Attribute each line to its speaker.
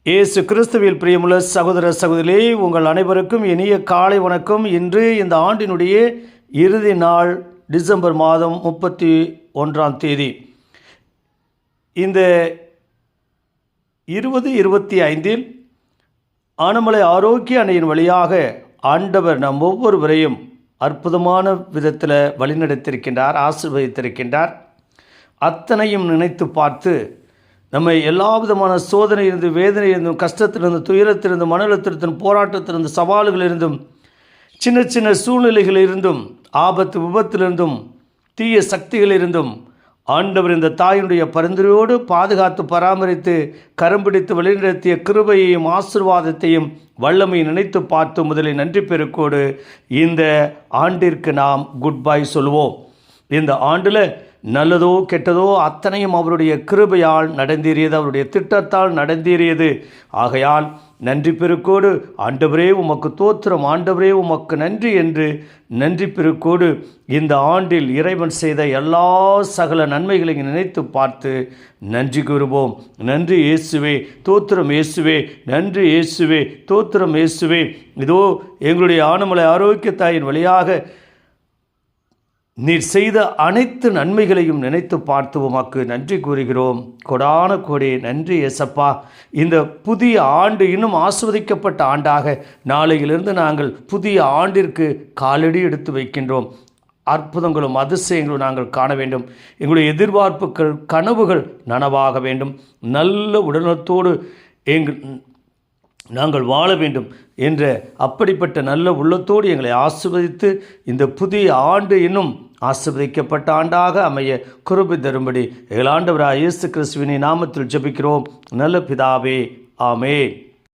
Speaker 1: இயேசு கிறிஸ்துவில் பிரியமுள்ள சகோதர சகோதரிகளே, உங்கள் அனைவருக்கும் இனிய காலை வணக்கம். இன்று இந்த ஆண்டினுடைய இறுதி நாள், டிசம்பர் மாதம் 31ஆம் தேதி. இந்த 2025 ஆனமலை ஆரோக்கிய அணையின் வழியாக ஆண்டவர் நம் ஒவ்வொருவரையும் அற்புதமான விதத்தில் வழிநடத்தியிருக்கின்றார், ஆசீர்வதித்திருக்கின்றார். அத்தனையும் நினைத்து பார்த்து நம்மை எல்லா விதமான சோதனையிலிருந்து, வேதனையிலிருந்தும், கஷ்டத்திலிருந்து, துயரத்திலிருந்து, மன அழுத்தத்திலிருந்து, போராட்டத்திலிருந்து, சவால்களிலிருந்தும், சின்ன சின்ன சூழ்நிலைகளிலிருந்தும், ஆபத்து விபத்திலிருந்தும், தீய சக்திகளிலிருந்தும் ஆண்டவர் இந்த தாயினுடைய பரிந்துரையோடு பாதுகாத்து பராமரித்து கரம் பிடித்து வழிநடத்திய கிருபையையும் ஆசீர்வாதத்தையும் வல்லமையை நினைத்து பார்த்து முதலில் நன்றி பெருக்கோடு இந்த ஆண்டிற்கு நாம் குட் பை சொல்வோம். இந்த ஆண்டில் நல்லதோ கெட்டதோ அத்தனையும் அவருடைய கிருபையால் நடந்தேறியது, அவருடைய திட்டத்தால் நடந்தேறியது. ஆகையால் நன்றி பெருக்கோடு ஆண்டவரே உமக்கு தோத்திரம், ஆண்டவரே உமக்கு நன்றி என்று நன்றி பெருக்கோடு இந்த ஆண்டில் இறைவன் செய்த எல்லா சகல நன்மைகளையும் நினைத்து பார்த்து நன்றி கூறுவோம். நன்றி இயேசுவே, தோத்திரம் இயேசுவே, நன்றி இயேசுவே, தோத்திரம் இயேசுவே. இதோ எங்களுடைய ஆனமலை ஆரோக்கிய தாயின் வழியாக நீர் செய்த அனைத்து நன்மைகளையும் நினைத்து பார்த்து உமக்கு நன்றி கூறுகிறோம். கொடான கோடி நன்றி ஏசப்பா. இந்த புதிய ஆண்டு இன்னும் ஆஸ்வதிக்கப்பட்ட ஆண்டாக நாளையிலிருந்து நாங்கள் புதிய ஆண்டிற்கு காலடி எடுத்து வைக்கின்றோம். அற்புதங்களும் அதிசயங்களும் நாங்கள் காண வேண்டும். எங்களுடைய எதிர்பார்ப்புகள், கனவுகள் நனவாக வேண்டும். நல்ல உடல்நலத்தோடு நாங்கள் வாழ வேண்டும் என்ற அப்படிப்பட்ட நல்ல உள்ளத்தோடு எங்களை ஆசீர்வதித்து இந்த புதிய ஆண்டு இன்னும் ஆசீர்வதிக்கப்பட்ட ஆண்டாக அமைய கிருபை தரும்படி எங்கள் ஆண்டவராகிய இயேசு கிறிஸ்துவின் நாமத்தில் ஜெபிக்கிறோம் நல்ல பிதாவே, ஆமென்.